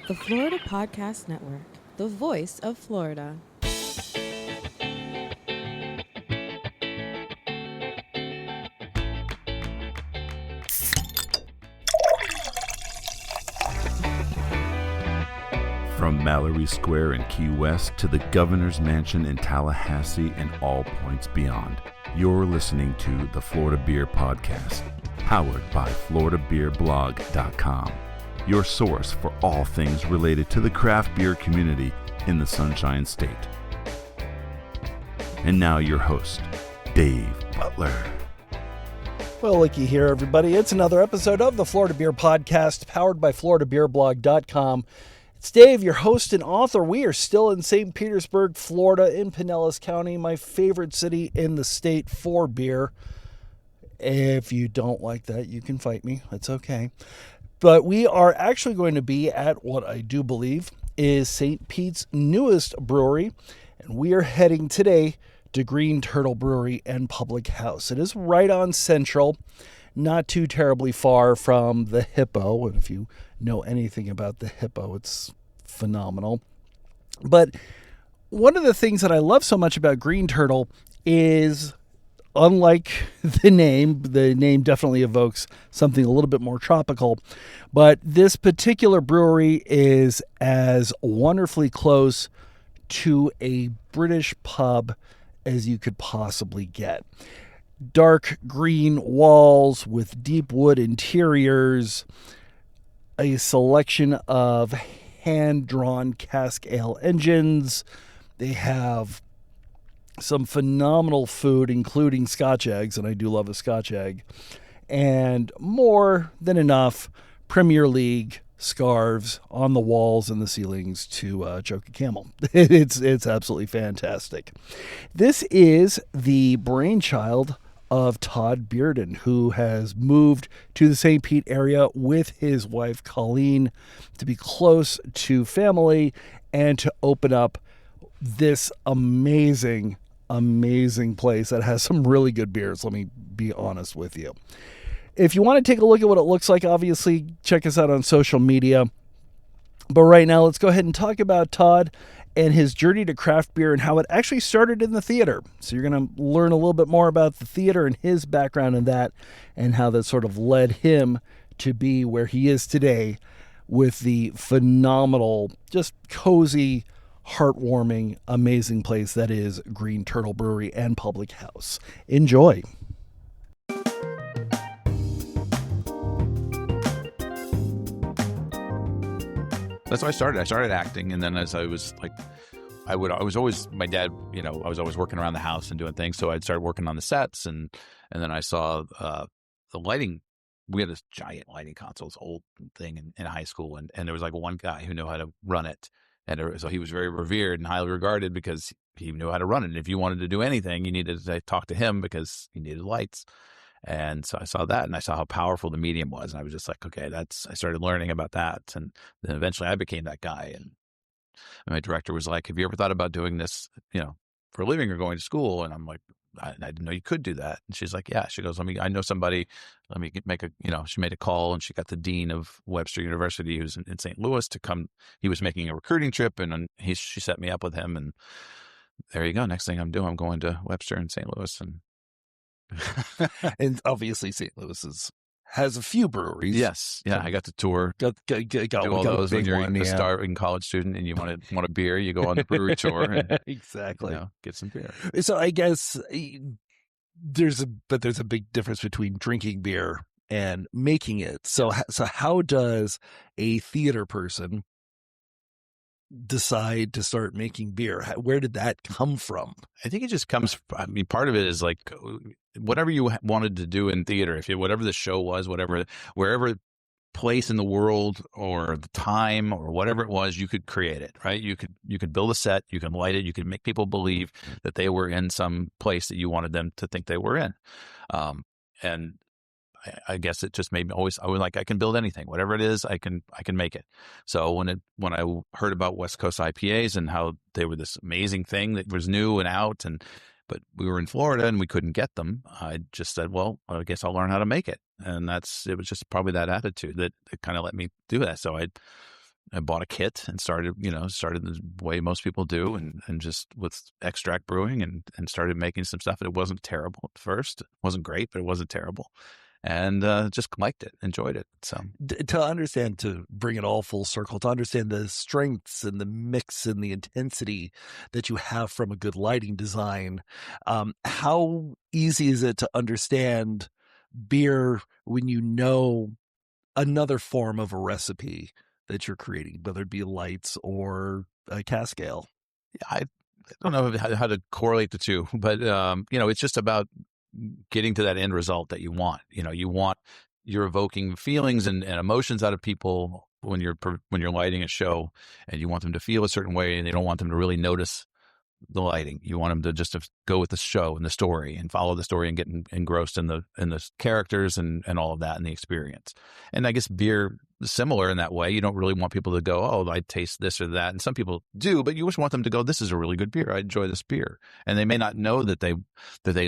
The Florida Podcast Network, the voice of Florida. From Mallory Square in Key West to the Governor's Mansion in Tallahassee and all points beyond, you're listening to the Florida Beer Podcast, powered by FloridaBeerBlog.com, your source for all things related to the craft beer community in the Sunshine State. And now your host, Dave Butler. Well, looky here, everybody. It's another episode of the Florida Beer Podcast, powered by FloridaBeerBlog.com. It's Dave, your host and author. We are still in St. Petersburg, Florida, in Pinellas County, my favorite city in the state for beer. If you don't like that, you can fight me. It's okay. But we are actually going to be at what I do believe is St. Pete's newest brewery, and we are heading today to Green Turtle Brewery and Public House. It is right on Central, not too terribly far from the Hippo, and if you know anything about the Hippo, it's phenomenal. But one of the things that I love so much about Green Turtle is, unlike the name definitely evokes something a little bit more tropical, but this particular brewery is as wonderfully close to a British pub as you could possibly get. Dark green walls with deep wood interiors, a selection of hand-drawn cask ale engines. They have some phenomenal food, including Scotch eggs, and I do love a Scotch egg, and more than enough Premier League scarves on the walls and the ceilings to choke a camel. It's absolutely fantastic. This is the brainchild of Todd Bearden, who has moved to the St. Pete area with his wife Colleen to be close to family and to open up this amazing place that has some really good beers. Let me be honest with you. If you want to take a look at what it looks like, obviously check us out on social media. But right now, let's go ahead and talk about Todd and his journey to craft beer and how it actually started in the theater. So you're going to learn a little bit more about the theater and his background in that, and how that sort of led him to be where he is today with the phenomenal, just cozy, heartwarming, amazing place that is Green Turtle Brewery and Public House. Enjoy. That's how I started. I started acting, and then as I was like, I was always, my dad, I was always working around the house and doing things. So I'd started working on the sets, and then I saw the lighting. We had this giant lighting console, this old thing in high school, and there was like one guy who knew how to run it, and so he was very revered and highly regarded because he knew how to run it. And if you wanted to do anything, you needed to talk to him because you needed lights. And so I saw that, and I saw how powerful the medium was, and I was just like, okay, I started learning about that, and then eventually I became that guy. And my director was like, have you ever thought about doing this, for a living or going to school? And I'm like, I didn't know you could do that. And she's like, yeah. She goes, I know somebody. Let me make she made a call, and she got the dean of Webster University, who's in St. Louis, to come. He was making a recruiting trip, and she set me up with him, and there you go. Next thing I'm going to Webster in St. Louis, and and obviously St. Louis has a few breweries. Yes. Yeah. I got to tour. Got all those when you're a yeah. starving college student and you want a beer, you go on the brewery tour and exactly get some beer. So I guess there's a big difference between drinking beer and making it. So how does a theater person decide to start making beer? Where did that come from? I think it just comes, part of it is like whatever you wanted to do in theater, whatever the show was, wherever place in the world or the time or whatever it was, you could create it, right? You could build a set, you can light it, you can make people believe that they were in some place that you wanted them to think they were in. And I guess it just made me I was like, I can build anything, whatever it is, I can make it. So when I heard about West Coast IPAs and how they were this amazing thing that was new and out, but we were in Florida and we couldn't get them, I just said, well, I guess I'll learn how to make it. And it was just probably that attitude that kind of let me do that. So I bought a kit and started the way most people do, and just with extract brewing and started making some stuff. It wasn't terrible at first. It wasn't great, but it wasn't terrible. And just liked it, enjoyed it. So to understand, to bring it all full circle, to understand the strengths and the mix and the intensity that you have from a good lighting design, how easy is it to understand beer when you know another form of a recipe that you're creating, whether it be lights or a cask ale? I don't know how to correlate the two, but it's just about getting to that end result that you want. You're evoking feelings and emotions out of people when you're lighting a show, and you want them to feel a certain way, and you don't want them to really notice the lighting. You want them to just go with the show and the story and follow the story and get engrossed in the characters and all of that and the experience. And I guess beer is similar in that way. You don't really want people to go, oh, I taste this or that. And some people do, but you just want them to go, this is a really good beer. I enjoy this beer. And they may not know that they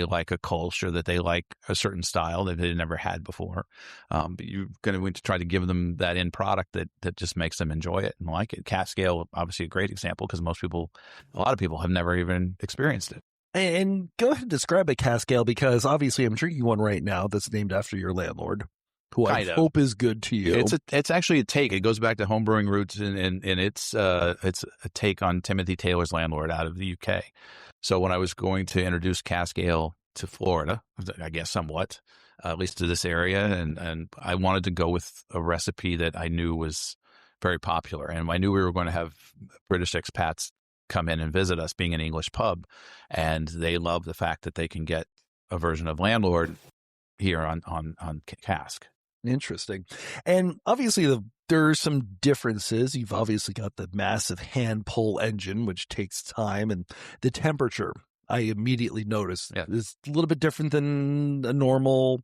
like a Kolsch or that they like a certain style that they never had before. But you're going to try to give them that end product that just makes them enjoy it and like it. Cask ale, obviously a great example, because a lot of people have never even experienced it. And go ahead and describe a cask ale, because obviously I'm drinking one right now that's named after your landlord, who I hope is good to you. It's actually a take. It goes back to homebrewing roots, and it's a take on Timothy Taylor's landlord out of the UK. So when I was going to introduce cask ale to Florida, I guess somewhat, at least to this area, and I wanted to go with a recipe that I knew was very popular, and I knew we were going to have British expats come in and visit us, being an English pub, and they love the fact that they can get a version of landlord here on cask. Interesting. And obviously there are some differences. You've obviously got the massive hand pull engine, which takes time, and the temperature, I immediately noticed, is a little bit different than a normal.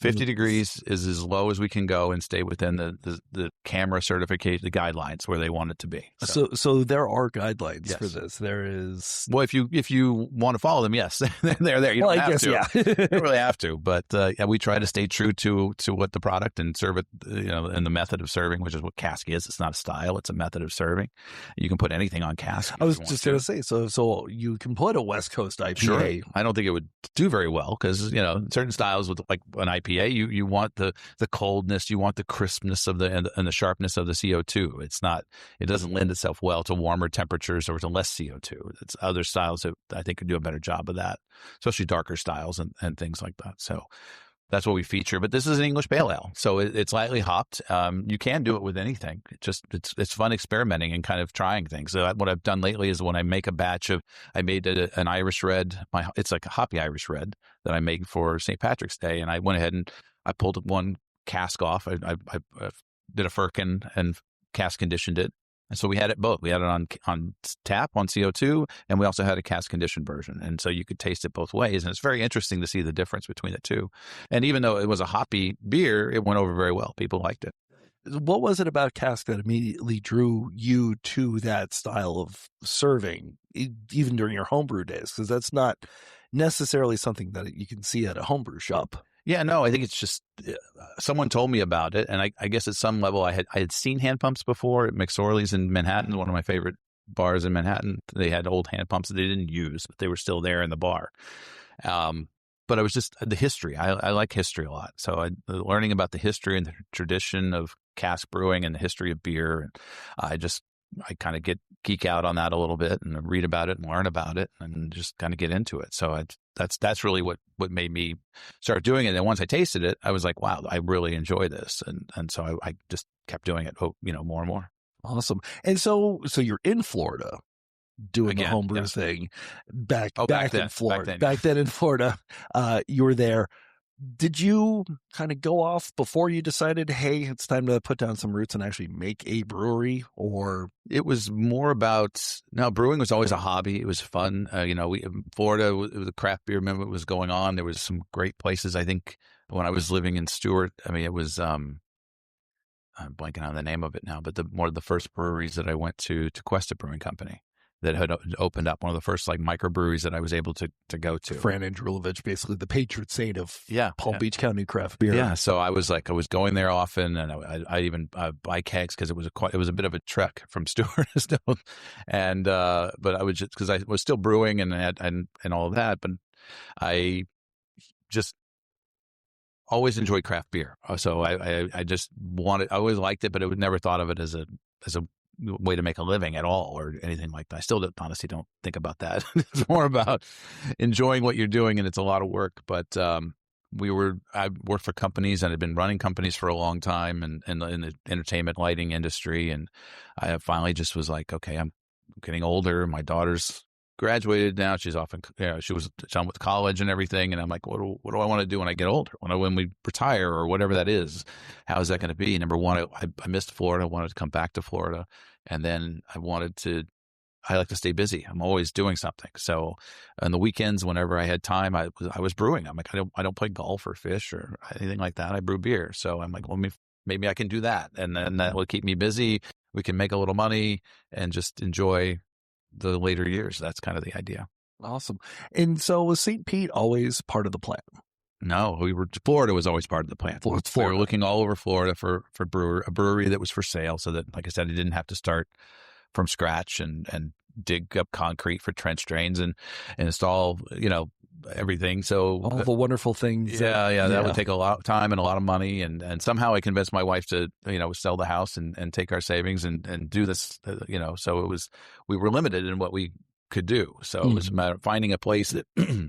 50 degrees is as low as we can go and stay within the camera certification, the guidelines where they want it to be. So there are guidelines for this. There is. Well, if you want to follow them, yes, they're there. You don't have to. You don't really have to. But we try to stay true to what the product and serve it, and the method of serving, which is what cask is. It's not a style; it's a method of serving. You can put anything on cask. I was just going to say, so you can put a West Coast IPA. Sure. I don't think it would do very well, because certain styles with like an IPA. You want the coldness, you want the crispness of and the sharpness of the CO2. It doesn't lend itself well to warmer temperatures or to less CO2. It's other styles that I think could do a better job of that, especially darker styles and things like that. So that's what we feature. But this is an English pale ale, so it's lightly hopped. You can do it with anything. It's fun experimenting and kind of trying things. So what I've done lately is when I make a batch I made an Irish red. It's like a hoppy Irish red that I made for St. Patrick's Day, and I went ahead and I pulled one cask off. I did a firkin and cask conditioned it. And so we had it both. We had it on tap, on CO2, and we also had a cask conditioned version. And so you could taste it both ways. And it's very interesting to see the difference between the two. And even though it was a hoppy beer, it went over very well. People liked it. What was it about cask that immediately drew you to that style of serving, even during your homebrew days? Because that's not necessarily something that you can see at a homebrew shop. Yeah, no, I think it's just someone told me about it, and I guess at some level I had seen hand pumps before at McSorley's in Manhattan, one of my favorite bars in Manhattan. They had old hand pumps that they didn't use, but they were still there in the bar. But it was just the history. I like history a lot, so learning about the history and the tradition of cask brewing and the history of beer, and I kind of geek out on that a little bit and read about it and learn about it and just kind of get into it. So that's really what made me start doing it. And once I tasted it, I was like, wow, I really enjoy this. And so I just kept doing it, more and more. Awesome. And so you're in Florida doing the homebrew thing back then in Florida. Back then in Florida, you were there. Did you kind of go off before you decided, hey, it's time to put down some roots and actually make a brewery? Or it was more about, no, brewing was always a hobby. It was fun. Florida, the craft beer movement was going on. There was some great places. I think when I was living in Stewart, it was, I'm blanking on the name of it now, but one of the first breweries that I went to Questa Brewing Company. that had opened up, one of the first like microbreweries that I was able to go to. Fran Andrulovich, basically the patron saint of Palm Yeah. Beach County craft beer. Yeah, so I was going there often, and I even buy kegs because it was a bit of a trek from Stewart to Stone, and but I was just because I was still brewing and all of that, but I just always enjoyed craft beer. So I just I always liked it, but I would never thought of it as a way to make a living at all or anything like that. I still honestly don't think about that. It's more about enjoying what you're doing, and it's a lot of work. But I worked for companies and had been running companies for a long time and in the entertainment lighting industry. And I finally just was like, okay, I'm getting older. My daughter's graduated now. She's off she was done with college and everything. And I'm like, what do I want to do when I get older? When we retire or whatever that is, how is that going to be? Number one, I missed Florida. I wanted to come back to Florida. And then I like to stay busy. I'm always doing something. So on the weekends, whenever I had time, I was brewing. I'm like, I don't play golf or fish or anything like that. I brew beer. So I'm like, well, maybe I can do that. And then that will keep me busy. We can make a little money and just enjoy the later years. That's kind of the idea. Awesome. And so was St. Pete always part of the plan? No, Florida was always part of the plan. Florida. We were looking all over Florida for a brewery that was for sale, so that, like I said, I didn't have to start from scratch and dig up concrete for trench drains and install, everything. So all the wonderful things. That would take a lot of time and a lot of money. And somehow I convinced my wife to, sell the house and take our savings and do this, so we were limited in what we could do. So it was a matter of finding a place that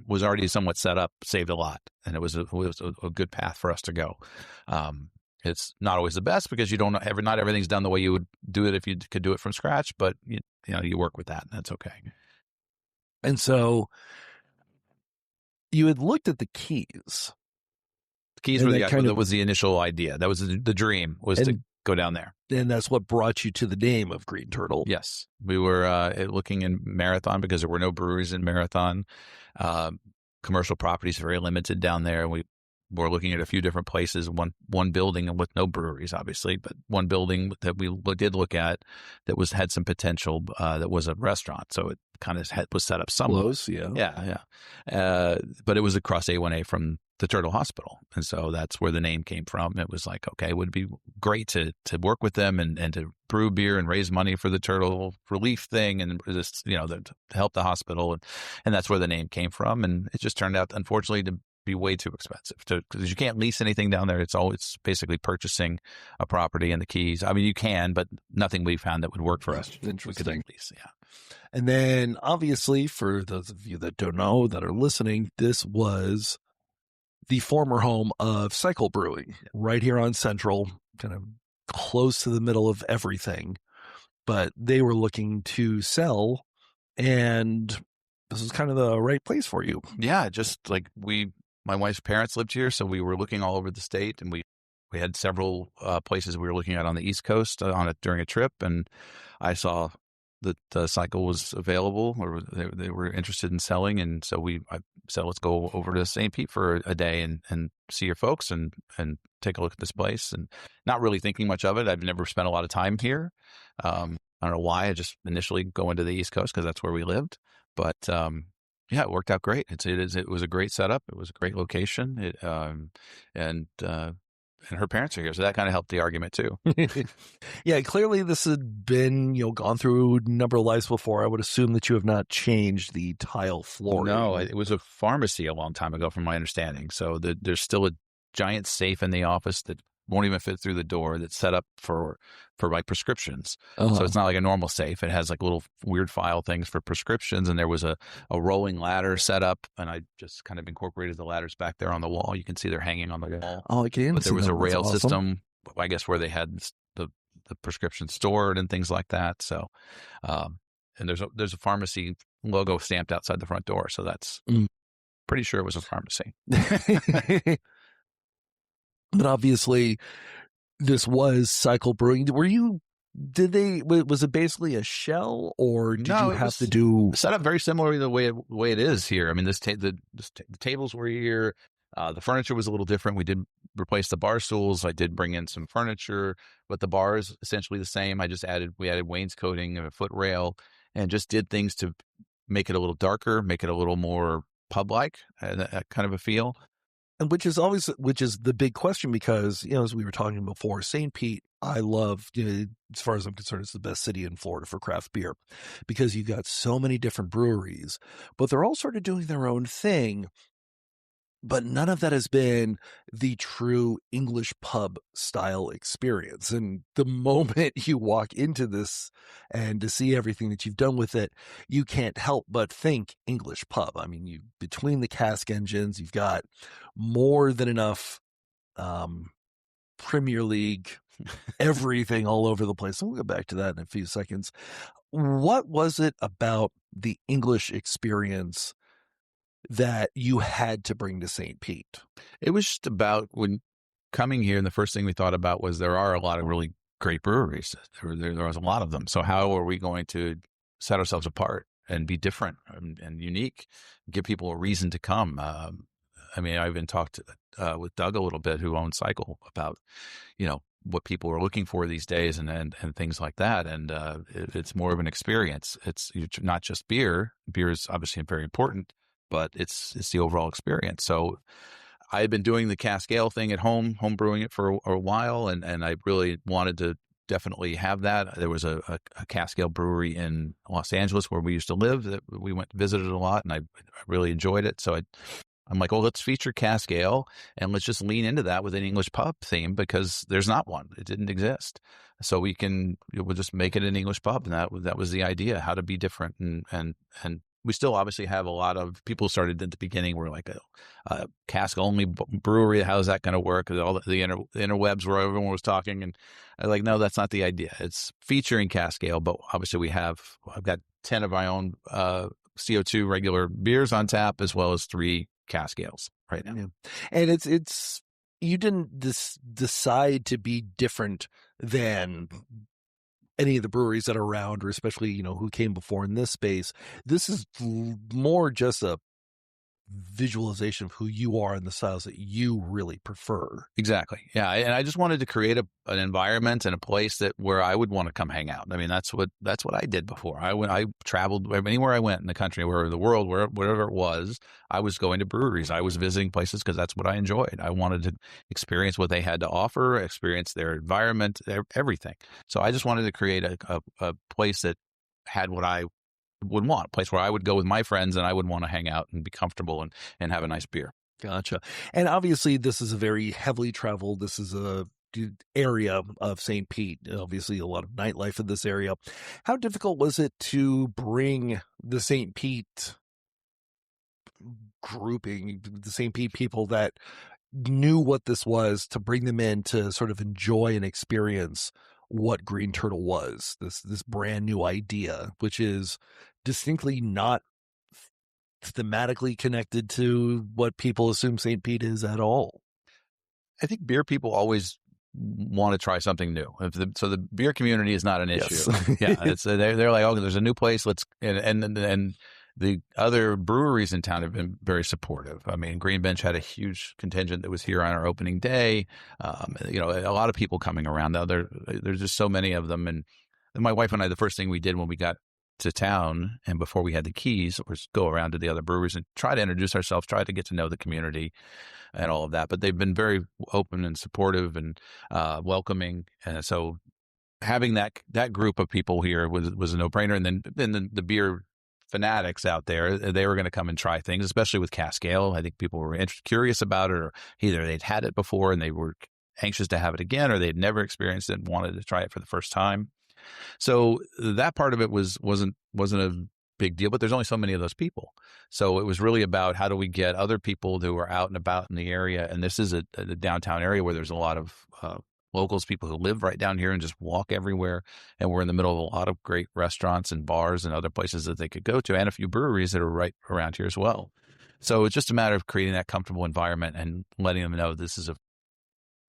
was already somewhat set up, saved a lot. And it was a good path for us to go. It's not always the best because not everything's done the way you would do it if you could do it from scratch, but you work with that and that's okay. And so you had looked at the keys. The keys was the initial idea. That was the dream, was to go down there. And that's what brought you to the name of Green Turtle. Yes. We were looking in Marathon because there were no breweries in Marathon. Commercial properties very limited down there. We were looking at a few different places, one building with no breweries, obviously, but one building that we did look at that had some potential, that was a restaurant. So it kind of was set up somewhere. Close, yeah. Yeah. But it was across A1A from the Turtle Hospital. And so that's where the name came from. It was like, okay, it would be great to work with them and to brew beer and raise money for the turtle relief thing and just, to help the hospital. And that's where the name came from. And it just turned out, unfortunately, to be way too expensive because you can't lease anything down there. It's basically purchasing a property and the keys. I mean, you can, but nothing we found that would work for us. Interesting. Lease, yeah. And then obviously for those of you that don't know, that are listening, this was the former home of Cycle Brewing right here on Central, kind of close to the middle of everything, but they were looking to sell and this is kind of the right place for you. Yeah. Just like my wife's parents lived here, so we were looking all over the state, and we had several places we were looking at on the East Coast during a trip, and I saw that the Cycle was available, or they were interested in selling, and so I said, let's go over to St. Pete for a day and see your folks and take a look at this place, and not really thinking much of it. I've never spent a lot of time here. I don't know why. I just initially go into the East Coast because that's where we lived, but yeah, it worked out great. It was a great setup. It was a great location. And her parents are here, so that kind of helped the argument too. Yeah, clearly this had been, gone through a number of lives before. I would assume that you have not changed the tile flooring. No, it was a pharmacy a long time ago, from my understanding. So there's still a giant safe in the office that won't even fit through the door, that's set up for like prescriptions. Uh-huh. So it's not like a normal safe. It has like little weird file things for prescriptions. And there was a rolling ladder set up, and I just kind of incorporated the ladders back there on the wall. You can see they're hanging on the wall. Oh, I can. But there was a rail awesome. system, I guess, where they had the prescription stored and things like that. So, and there's a pharmacy logo stamped outside the front door. So that's pretty sure it was a pharmacy. But obviously, this was Cycle Brewing. Was it basically a shell, or did you have to do set up very similarly the way it is here? I mean, the tables were here. The furniture was a little different. We did replace the bar stools. I did bring in some furniture, but the bar is essentially the same. We added wainscoting and a foot rail, and just did things to make it a little darker, make it a little more pub-like, that kind of a feel. And which is the big question, because, as we were talking before, St. Pete, I love, as far as I'm concerned, it's the best city in Florida for craft beer, because you got so many different breweries, but they're all sort of doing their own thing. But none of that has been the true English pub style experience. And the moment you walk into this and to see everything that you've done with it, you can't help but think English pub. I mean, between the cask engines, you've got more than enough Premier League, everything all over the place. So we'll get back to that in a few seconds. What was it about the English experience that you had to bring to St. Pete? It was just about, when coming here, and the first thing we thought about was there are a lot of really great breweries. There was a lot of them. So how are we going to set ourselves apart and be different and unique, give people a reason to come? I mean, I even talked with Doug a little bit, who owns Cycle, about, what people are looking for these days and things like that. And it's more of an experience. It's not just beer. Beer is obviously very important, but it's the overall experience. So I had been doing the cask ale thing at home brewing it for a while, and I really wanted to definitely have that. There was a cask ale brewery in Los Angeles where we used to live that we went visited a lot, and I really enjoyed it. So I'm like, well, let's feature cask ale, and let's just lean into that with an English pub theme, because there's not one. It didn't exist. So we'll just make it an English pub. And that was the idea, how to be different. And we still obviously have a lot of people started at the beginning. We're like a cask only brewery. How's that going to work? All the interwebs where everyone was talking, and I was like, no, that's not the idea. It's featuring cask ale, but obviously I've got 10 of my own CO2 regular beers on tap, as well as 3 cask ales right now. Yeah. And it's you didn't decide to be different than any of the breweries that are around, or especially, who came before in this space. This is more just a visualization of who you are and the styles that you really prefer. Exactly. Yeah. And I just wanted to create an environment and a place where I would want to come hang out. I mean, that's what I did before. I traveled anywhere I went in the country, or the world, wherever it was. I was going to breweries. I was visiting places because that's what I enjoyed. I wanted to experience what they had to offer, experience their environment, everything. So I just wanted to create a place that had what I would want, a place where I would go with my friends and I would want to hang out and be comfortable and have a nice beer. Gotcha. And obviously this is a very heavily traveled, this is a area of St. Pete, obviously a lot of nightlife in this area. How difficult was it to bring the St. Pete grouping, the St. Pete people that knew what this was, to bring them in to sort of enjoy and experience what Green Turtle was, this brand new idea, which is distinctly not thematically connected to what people assume St. Pete is at all? I think beer people always want to try something new. So the beer community is not an issue. Yes. Yeah, it's they're like, oh, there's a new place. Let's and the other breweries in town have been very supportive. I mean, Green Bench had a huge contingent that was here on our opening day. A lot of people coming around. There's just so many of them. And my wife and I, the first thing we did when we got to town and before we had the keys was go around to the other breweries and try to introduce ourselves, try to get to know the community and all of that. But they've been very open and supportive and welcoming. And so having that group of people here was a no-brainer. And then the beer fanatics out there, they were going to come and try things, especially with cask ale. I think people were curious about it, or either they'd had it before and they were anxious to have it again, or they'd never experienced it and wanted to try it for the first time. So that part of it wasn't a big deal, but there's only so many of those people. So it was really about how do we get other people who are out and about in the area. And this is a downtown area where there's a lot of locals, people who live right down here and just walk everywhere. And we're in the middle of a lot of great restaurants and bars and other places that they could go to, and a few breweries that are right around here as well. So it's just a matter of creating that comfortable environment and letting them know this is a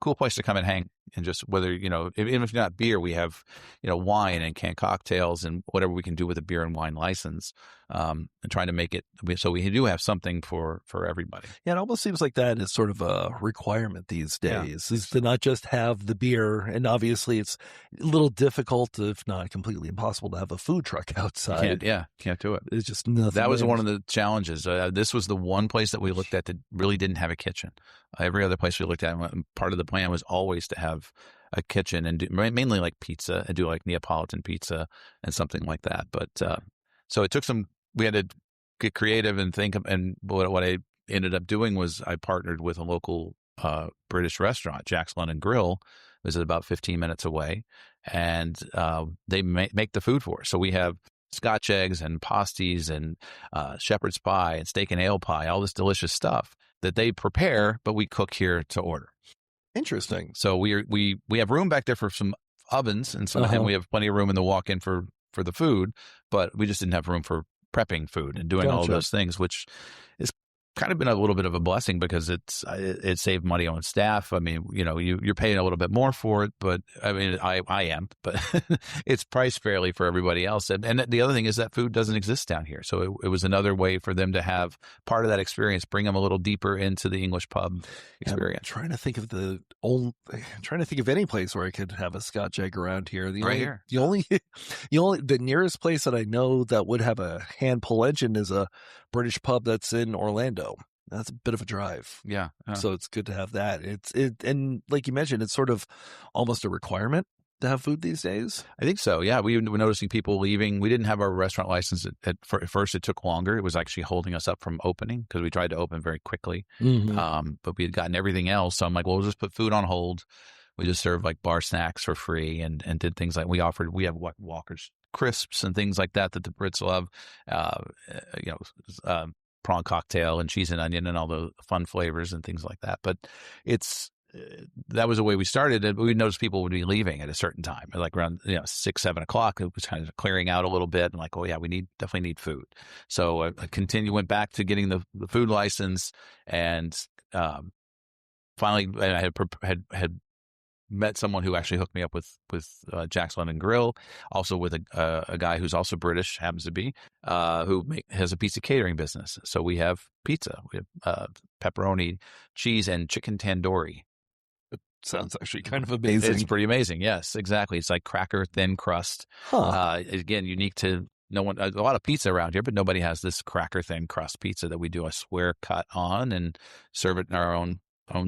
cool place to come and hang. and just whether, even if not beer, we have, wine and canned cocktails and whatever we can do with a beer and wine license, and trying to make it so we do have something for everybody. Yeah, it almost seems like that is sort of a requirement these days, is to not just have the beer. And obviously it's a little difficult, if not completely impossible, to have a food truck outside. Can't do it. It's just nothing. That was one of the challenges. This was the one place that we looked at that really didn't have a kitchen. Every other place we looked at, part of the plan was always to have a kitchen and do mainly like pizza and do like Neapolitan pizza and something like that. But so it took we had to get creative and think. And what I ended up doing was I partnered with a local British restaurant, Jack's London Grill. It was about 15 minutes away, and they make the food for us. So we have Scotch eggs and pasties and shepherd's pie and steak and ale pie, all this delicious stuff that they prepare, but we cook here to order. Interesting. So we have room back there for some ovens and and we have plenty of room in the walk-in for the food, but we just didn't have room for prepping food and doing all of those things, which is kind of been a little bit of a blessing because it saved money on staff. I mean, you're paying a little bit more for it, but I mean, I am, but it's priced fairly for everybody else. And the other thing is that food doesn't exist down here. So it was another way for them to have part of that experience, bring them a little deeper into the English pub experience. I'm trying to think of any place where I could have a Scotch egg around here. The nearest place that I know that would have a hand pull engine is a British pub that's in Orlando. That's a bit of a drive. Yeah. So it's good to have that. And like you mentioned, it's sort of almost a requirement to have food these days. I think so. Yeah. We were noticing people leaving. We didn't have our restaurant license at first. It took longer. It was actually holding us up from opening because we tried to open very quickly. Mm-hmm. But we had gotten everything else. So I'm like, well, we'll just put food on hold. We just served like bar snacks for free and did things like we have Walker's crisps and things like that the Brits love. Prawn cocktail and cheese and onion and all the fun flavors and things like that. But that was the way we started it. But we noticed people would be leaving at a certain time, like around 6, 7 o'clock. It was kind of clearing out a little bit, and like, oh yeah, we definitely need food. So I went back to getting the food license, and finally I had met someone who actually hooked me up with Jack's London Grill, also with a guy who's also British, happens to be, who has a pizza catering business. So we have pizza, we have pepperoni, cheese, and chicken tandoori. It sounds actually kind of amazing. It's pretty amazing. Yes, exactly. It's like cracker thin crust. Again, unique to no one. A lot of pizza around here, but nobody has this cracker thin crust pizza that we do a square cut on and serve it in our own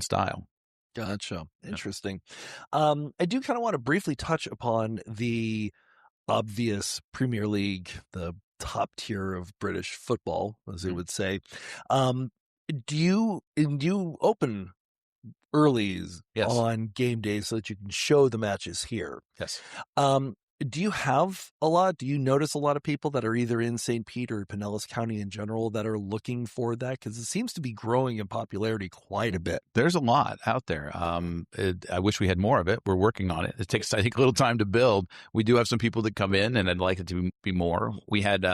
style. Gotcha. Interesting. I do kind of want to briefly touch upon the obvious Premier League, the top tier of British football, as they would say. Do you open early on game days so that you can show the matches here? Yes. Do you have a lot? Do you notice a lot of people that are either in St. Pete or Pinellas County in general that are looking for that? Because it seems to be growing in popularity quite a bit. There's a lot out there. I wish we had more of it. We're working on it. It takes, I think, a little time to build. We do have some people that come in, and I'd like it to be more. We had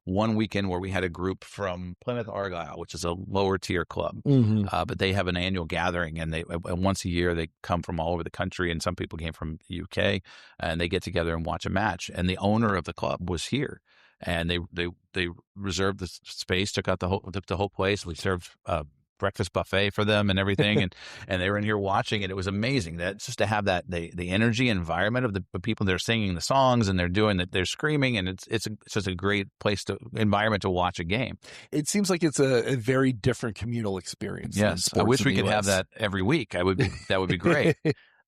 one weekend where we had a group from Plymouth Argyle, which is a lower tier club, but they have an annual gathering, and they once a year they come from all over the country, and some people came from the UK, and they get together and watch a match. And the owner of the club was here, and they reserved the space, took the whole place. We served breakfast buffet for them and everything, and they were in here watching, and it was amazing that just to have that the energy environment of the people that are singing the songs and they're doing that, they're screaming, and it's just a great environment to watch a game. It seems like it's a very different communal experience. Yes, I wish we could have that every week. That would be great.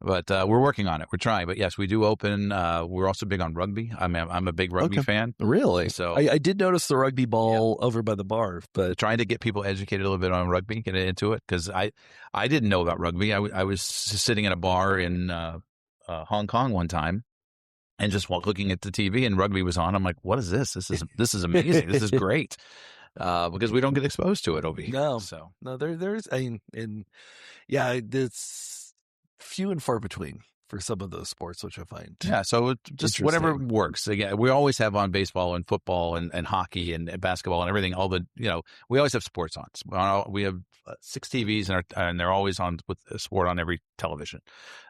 But we're working on it. We're trying. But yes, we do open. We're also big on rugby. I'm a big rugby fan. Really? So I did notice the rugby ball over by the bar. But trying to get people educated a little bit on rugby, get into it, because I didn't know about rugby. I was sitting in a bar in Hong Kong one time, and just looking at the TV, and rugby was on. I'm like, what is this? This is amazing. This is great. Because we don't get exposed to it over here. No, there's it's few and far between. for some of those sports, which I find. Yeah, so just whatever works. Again, we always have on baseball and football and hockey and basketball and everything. We always have sports on. We have 6 TVs and they're always on with a sport on every television.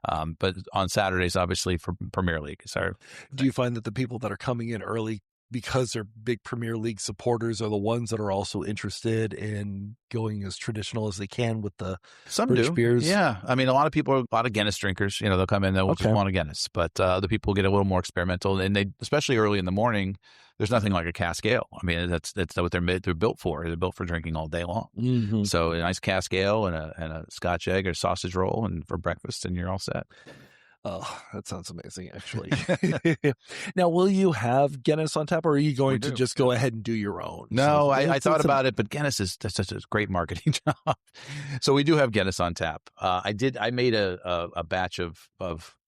But on Saturdays, obviously for Premier League. Do you find that the people that are coming in early because they're big Premier League supporters are the ones that are also interested in going as traditional as they can with the British beers? Yeah. I mean, a lot of people are a lot of Guinness drinkers. They'll come in, they'll just want a Guinness. But other people get a little more experimental. And they, especially early in the morning, there's nothing like a cask ale. I mean, that's what they're built for. They're built for drinking all day long. Mm-hmm. So a nice cask ale and a Scotch egg or sausage roll and for breakfast, and you're all set. Oh, that sounds amazing, actually. Now, will you have Guinness on tap, or are you going to just go ahead and do your own? No, I thought about it, but Guinness is such a great marketing job. So we do have Guinness on tap. I made a batch of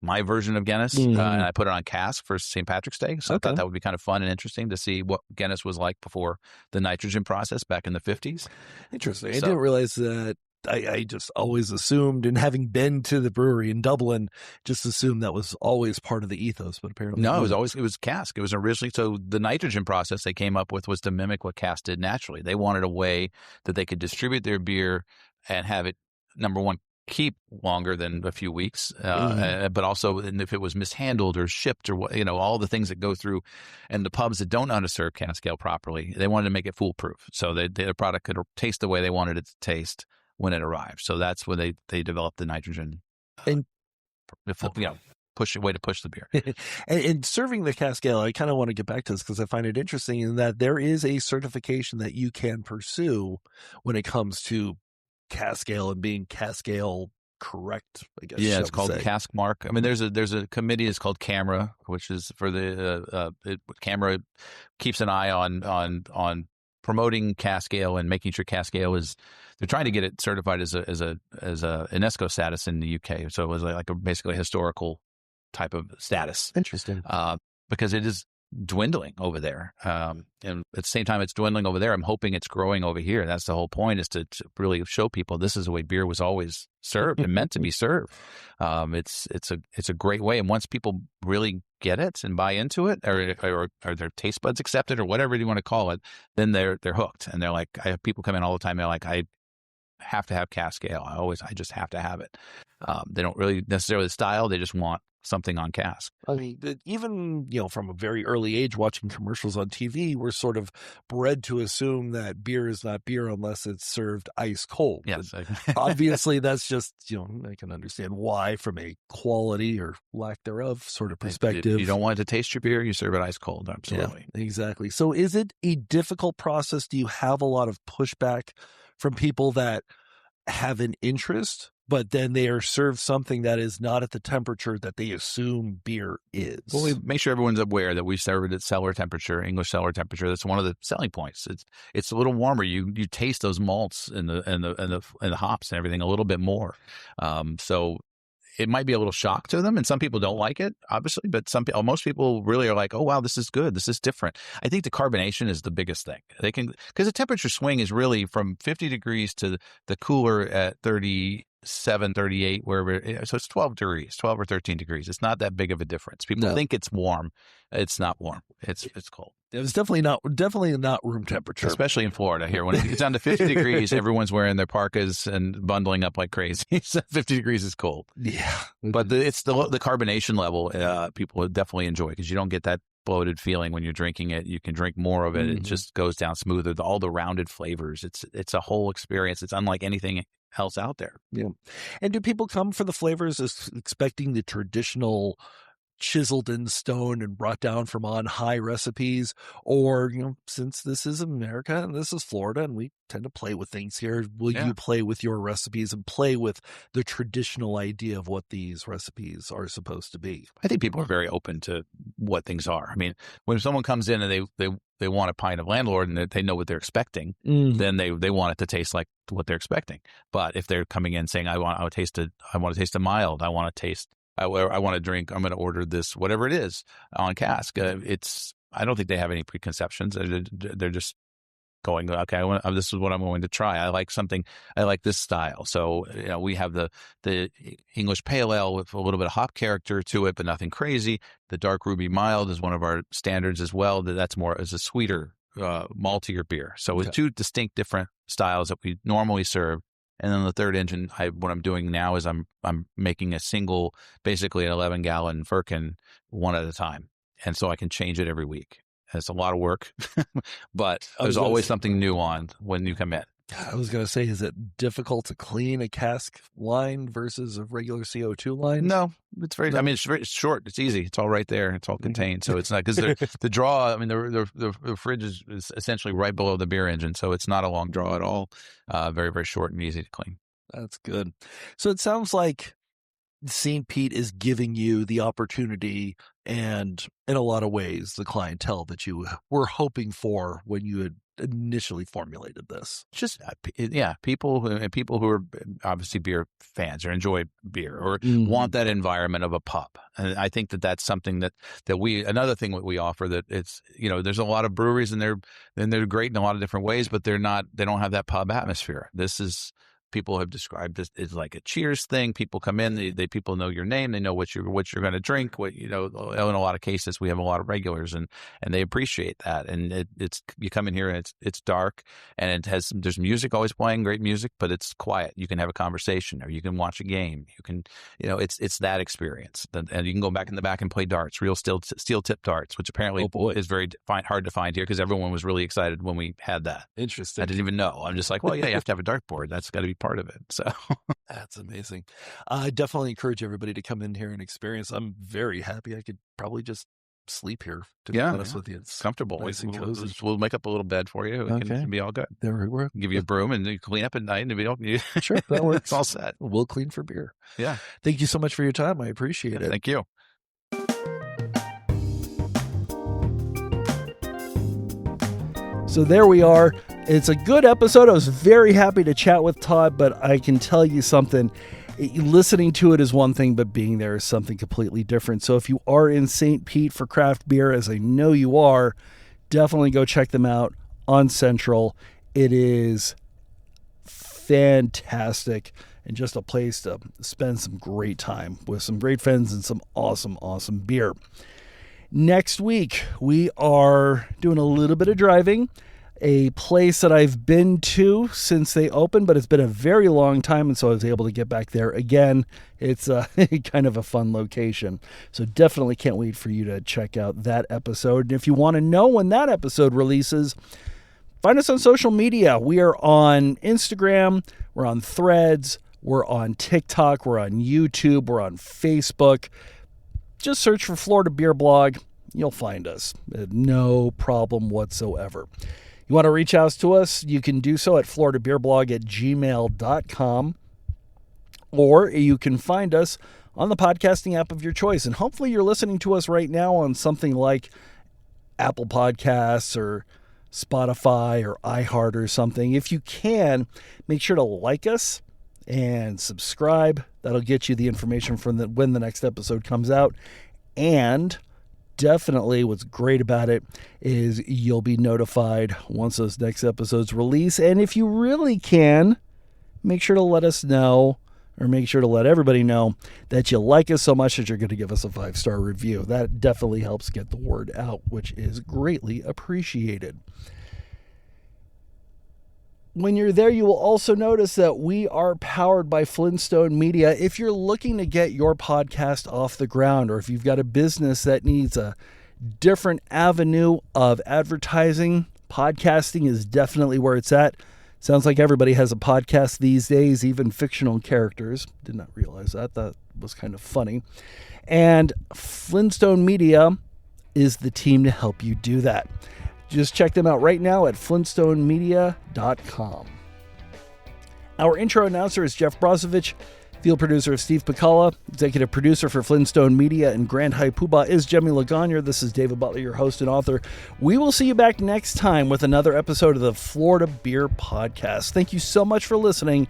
my version of Guinness, and I put it on cask for St. Patrick's Day. So I thought that would be kind of fun and interesting to see what Guinness was like before the nitrogen process back in the 50s. Interesting. I didn't realize that. I just always assumed, and having been to the brewery in Dublin, just assumed that was always part of the ethos, but apparently no, it was cask. It was originally, so the nitrogen process they came up with was to mimic what cask did naturally. They wanted a way that they could distribute their beer and have it, number one, keep longer than a few weeks, but also, and if it was mishandled or shipped or all the things that go through, and the pubs that don't know how to serve cask ale properly, they wanted to make it foolproof, so their product could taste the way they wanted it to taste when it arrived. So that's when they developed the nitrogen and way to push the beer. And serving the cask ale, I kind of want to get back to this because I find it interesting in that there is a certification that you can pursue when it comes to cask ale and being cask ale correct, I guess. Yeah, it's called Cask Mark. I mean, there's a committee. It's called CAMRA, which is for the CAMRA keeps an eye on promoting cask ale and making sure cask ale they're trying to get it certified as a UNESCO status in the UK. So it was like basically a historical type of status. Interesting. Because it is dwindling over there. And at the same time it's dwindling over there, I'm hoping it's growing over here. That's the whole point, is to really show people this is the way beer was always served and meant to be served. It's a great way. And once people really get it and buy into it, or their taste buds accept it, or whatever you want to call it, then they're hooked. And they're like, I have people come in all the time. They're like, I have to have cask ale. I just have to have it. They don't really necessarily style. They just want something on cask. I mean, even, from a very early age, watching commercials on TV, we're sort of bred to assume that beer is not beer unless it's served ice cold. Yes. Obviously, that's just, I can understand why from a quality or lack thereof sort of perspective. You don't want to taste your beer, you serve it ice cold. Absolutely. Yeah, exactly. So is it a difficult process? Do you have a lot of pushback from people that have an interest, but then they are served something that is not at the temperature that they assume beer is? Well, we make sure everyone's aware that we serve it at cellar temperature, English cellar temperature. That's one of the selling points. It's a little warmer. You taste those malts and the hops and everything a little bit more. So it might be a little shock to them, and some people don't like it, obviously, but most people really are like, oh, wow, this is good. This is different. I think the carbonation is the biggest thing. Because the temperature swing is really from 50 degrees to the cooler at 37, 38, wherever. So it's 12 or 13 degrees. It's not that big of a difference. People think it's warm. It's not warm. It's cold. It was definitely not room temperature. Especially in Florida here. When it gets down to 50 degrees, everyone's wearing their parkas and bundling up like crazy. So 50 degrees is cold. Yeah. But it's the carbonation level people definitely enjoy, because you don't get that bloated feeling when you're drinking it. You can drink more of it. Mm-hmm. It just goes down smoother. All the rounded flavors. It's a whole experience. It's unlike anything else out there. Yeah. And do people come for the flavors expecting the traditional chiseled in stone and brought down from on high recipes? Or, since this is America and this is Florida and we tend to play with things here, will you play with your recipes and play with the traditional idea of what these recipes are supposed to be? I think people are very open to what things are. I mean, when someone comes in and they want a pint of Landlord and they know what they're expecting, then they want it to taste like what they're expecting. But if they're coming in saying, I want to taste a mild, I want to drink, I'm going to order this, whatever it is, on cask. I don't think they have any preconceptions. They're just going, okay, this is what I'm going to try. I like something. I like this style. So we have the English Pale Ale with a little bit of hop character to it, but nothing crazy. The Dark Ruby Mild is one of our standards as well. That's more as a sweeter, maltier beer. So with two distinct different styles that we normally serve. And then the third engine, what I'm doing now is I'm making a single, basically an 11-gallon firkin one at a time. And so I can change it every week. And it's a lot of work, but there's always something new on when you come in. I was going to say, is it difficult to clean a cask line versus a regular CO2 line? No, it's it's very short. It's easy. It's all right there. It's all contained. So it's not, because the draw, the fridge is essentially right below the beer engine. So it's not a long draw at all. Very, very short and easy to clean. That's good. So it sounds like St. Pete is giving you the opportunity and, in a lot of ways, the clientele that you were hoping for when you had initially formulated this. Just people who are obviously beer fans or enjoy beer or want that environment of a pub. And I think that's something that another thing that we offer, that it's, there's a lot of breweries and they're great in a lot of different ways, but they don't have that pub atmosphere. This is, people have described this as like a cheers thing. People come in, people know your name, they know what you're going to drink. In a lot of cases, we have a lot of regulars, and they appreciate that. And it's you come in here and it's dark, and there's music always playing, great music, but it's quiet. You can have a conversation, or you can watch a game. You can, it's that experience. And you can go back in the back and play darts, real steel tip darts, which apparently is very hard to find here, because everyone was really excited when we had that. Interesting. I didn't even know. I'm just like, well, yeah, you have to have a dartboard. That's got to be part of it. So that's amazing. I definitely encourage everybody to come in here and experience. I'm very happy. I could probably just sleep here, to be honest with you. It's comfortable. Nice and cozy. We'll make up a little bed for you. It can be all good. There we give you a broom and you clean up at night, and if you don't, sure, that works. It's all set. We'll clean for beer. Yeah. Thank you so much for your time. I appreciate it. Thank you. So there we are. It's a good episode. I was very happy to chat with Todd, but I can tell you something. Listening to it is one thing, but being there is something completely different. So if you are in St. Pete for craft beer, as I know you are, definitely go check them out on Central. It is fantastic and just a place to spend some great time with some great friends and some awesome, awesome beer. Next week, we are doing a little bit of driving. A place that I've been to since they opened, but it's been a very long time, and so I was able to get back there again. It's kind of a fun location. So definitely can't wait for you to check out that episode. And if you want to know when that episode releases, find us on social media. We are on Instagram, we're on Threads, we're on TikTok, we're on YouTube, we're on Facebook. Just search for Florida Beer Blog. You'll find us. No problem whatsoever. You want to reach out to us, you can do so at floridabeerblog@gmail.com, or you can find us on the podcasting app of your choice. And hopefully you're listening to us right now on something like Apple Podcasts or Spotify or iHeart or something. If you can, make sure to like us and subscribe. That'll get you the information from when the next episode comes out. And definitely what's great about it is you'll be notified once those next episodes release. And if you really can, make sure to let us know, or make sure to let everybody know, that you like us so much that you're going to give us a 5-star review. That definitely helps get the word out, which is greatly appreciated. When you're there, you will also notice that we are powered by Flintstone Media. If you're looking to get your podcast off the ground, or if you've got a business that needs a different avenue of advertising, podcasting is definitely where it's at. Sounds like everybody has a podcast these days, even fictional characters. Did not realize that. That was kind of funny. And Flintstone Media is the team to help you do that. Just check them out right now at flintstonemedia.com. Our intro announcer is Jeff Brozovich. Field producer is Steve Piccola. Executive producer for Flintstone Media and Grand High Poobah is Jemmy Legagneur. This is David Butler, your host and author. We will see you back next time with another episode of the Florida Beer Podcast. Thank you so much for listening,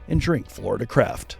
and drink Florida Craft.